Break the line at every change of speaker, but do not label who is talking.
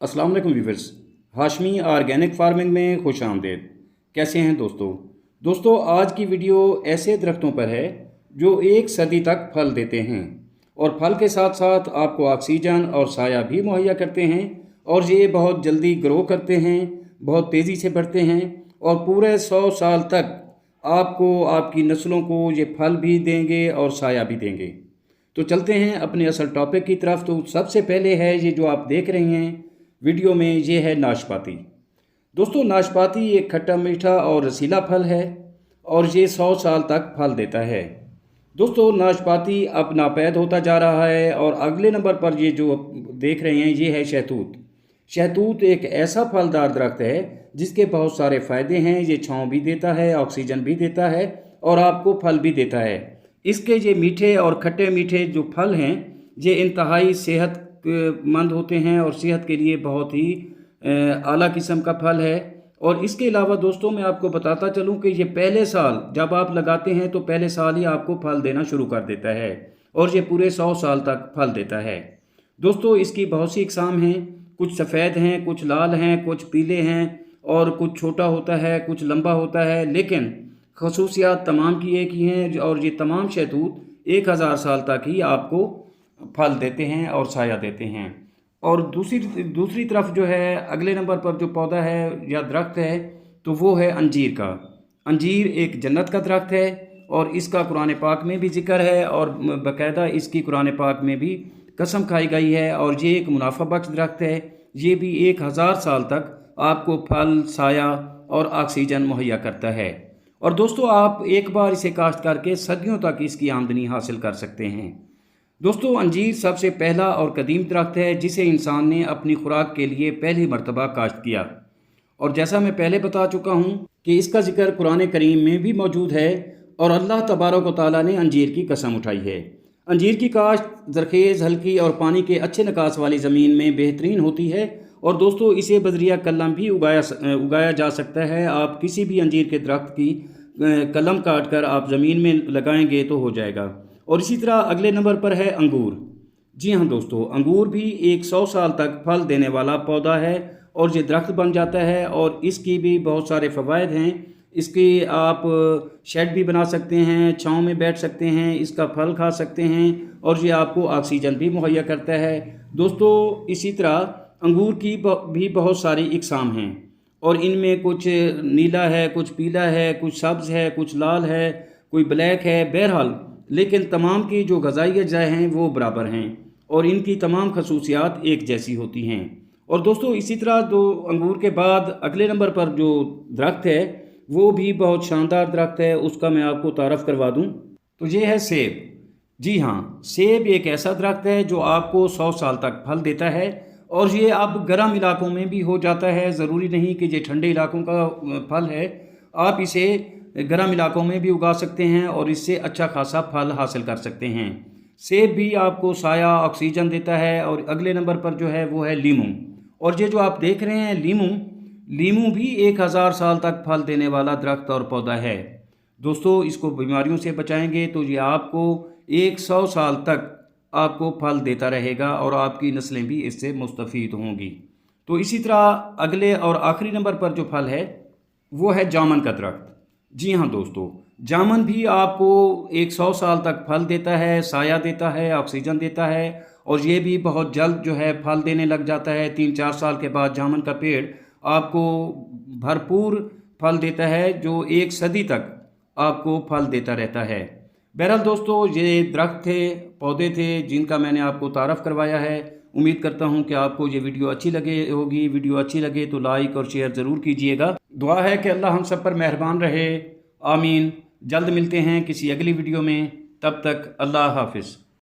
अस्सलाम वालेकुम viewers. Hashmi organic farming में खुश आमदेद। कैसे हैं दोस्तों आज की वीडियो ऐसे दरख्तों पर है जो एक सदी तक फल देते हैं और फल के साथ साथ आपको ऑक्सीजन और साया भी मुहैया करते हैं और ये बहुत जल्दी ग्रो करते हैं, बहुत तेज़ी से बढ़ते हैं और पूरे 100 साल तक आपको आपकी नस्लों को ये फल भी देंगे और साया भी देंगे। तो चलते हैं अपने असल टॉपिक की तरफ। तो सबसे पहले है ये जो आप देख रहे हैं वीडियो में, ये है नाशपाती। दोस्तों नाशपाती एक खट्टा मीठा और रसीला फल है और ये 100 साल तक फल देता है। दोस्तों नाशपाती अब नापैद होता जा रहा है और अगले नंबर पर ये जो देख रहे हैं ये है शहतूत। शहतूत एक ऐसा फलदार दरख्त है जिसके बहुत सारे फ़ायदे हैं। ये छांव भी देता है, ऑक्सीजन भी देता है और आपको फल भी देता है। इसके ये मीठे और खट्टे मीठे जो फल हैं ये इंतहाई सेहतमंद होते हैं और सेहत के लिए बहुत ही आला किस्म का फल है। और इसके अलावा दोस्तों मैं आपको बताता चलूं कि ये पहले साल जब आप लगाते हैं तो पहले साल ही आपको फल देना शुरू कर देता है और ये पूरे 100 साल तक फल देता है। दोस्तों इसकी बहुत सी इकसाम हैं, कुछ सफ़ेद हैं, कुछ लाल हैं, कुछ पीले हैं और कुछ छोटा होता है, कुछ लंबा होता है, लेकिन खसूसियात तमाम की एक ही हैं और ये तमाम शहतूत 1000 साल तक ही आपको फल देते हैं और साया देते हैं। और दूसरी तरफ जो है अगले नंबर पर जो पौधा है या दरख्त है तो वो है अंजीर का। अंजीर एक जन्नत का दरख्त है और इसका कुरान पाक में भी जिक्र है और बाकायदा इसकी कुरान पाक में भी कसम खाई गई है और ये एक मुनाफा बख्श दरख्त है। ये भी 1000 साल तक आपको फल, साया और ऑक्सीजन मुहैया करता है। और दोस्तों आप एक बार इसे काश्त करके सदियों तक इसकी आमदनी हासिल कर सकते हैं। दोस्तों अंजीर सबसे पहला और कदीम दरख्त है जिसे इंसान ने अपनी खुराक के लिए पहली मरतबा काश्त किया और जैसा मैं पहले बता चुका हूँ कि इसका जिक्र कुरान करीम में भी मौजूद है और अल्लाह तबारक व तआला ने अंजीर की कसम उठाई है। अंजीर की काश्त ज़रखेज़, हल्की और पानी के अच्छे निकास वाली ज़मीन में बेहतरीन होती है और दोस्तों इसे बजरिया कलम भी उगाया जा सकता है। आप किसी भी अंजीर के दरख्त की कलम काट कर आप ज़मीन में लगाएंगे तो हो जाएगा। और इसी तरह अगले नंबर पर है अंगूर। जी हाँ दोस्तों, अंगूर भी एक 100 साल तक फल देने वाला पौधा है और ये दरख्त बन जाता है और इसकी भी बहुत सारे फ़वाइद हैं। इसकी आप शेड भी बना सकते हैं, छाँव में बैठ सकते हैं, इसका फल खा सकते हैं और ये आपको ऑक्सीजन भी मुहैया करता है। दोस्तों इसी तरह अंगूर की भी बहुत सारी इकसाम हैं और इनमें कुछ नीला है, कुछ पीला है, कुछ सब्ज़ है, कुछ लाल है, कोई ब्लैक है। बहरहाल लेकिन तमाम की जो ग़िज़ाई अज्जाए हैं वो बराबर हैं और इनकी तमाम खसूसियात एक जैसी होती हैं। और दोस्तों इसी तरह दो अंगूर के बाद अगले नंबर पर जो दरख्त है वो भी बहुत शानदार दरख्त है, उसका मैं आपको तारफ़ करवा दूं तो ये है सेब। जी हाँ, सेब एक ऐसा दरख्त है जो आपको 100 साल तक फल देता है और ये अब गर्म इलाकों में भी हो जाता है। ज़रूरी नहीं कि ये ठंडे इलाकों का फल है, आप इसे गर्म इलाकों में भी उगा सकते हैं और इससे अच्छा खासा फल हासिल कर सकते हैं। सेब भी आपको साया, ऑक्सीजन देता है। और अगले नंबर पर जो है वो है लीमू। और ये जो आप देख रहे हैं लीमू भी 1000 साल तक फल देने वाला दरख्त और पौधा है। दोस्तों इसको बीमारियों से बचाएंगे तो ये आपको 100 साल तक आपको फल देता रहेगा और आपकी नस्लें भी इससे मुस्तफ़ीद होंगी। तो इसी तरह अगले और आखिरी नंबर पर जो फल है वो है जामुन का दरख्त। जी हाँ दोस्तों, जामुन भी आपको 100 साल तक फल देता है, साया देता है, ऑक्सीजन देता है और ये भी बहुत जल्द जो है फल देने लग जाता है। 3-4 साल के बाद जामुन का पेड़ आपको भरपूर फल देता है जो 1 सदी तक आपको फल देता रहता है। बहरहाल दोस्तों ये दरख्त थे, पौधे थे जिनका मैंने आपको तारफ़ करवाया है। उम्मीद करता हूँ कि आपको ये वीडियो अच्छी लगे होगी। वीडियो अच्छी लगे तो लाइक और शेयर ज़रूर कीजिएगा। दुआ है कि अल्लाह हम सब पर मेहरबान रहे। आमीन। जल्द मिलते हैं किसी अगली वीडियो में, तब तक अल्लाह हाफिज़।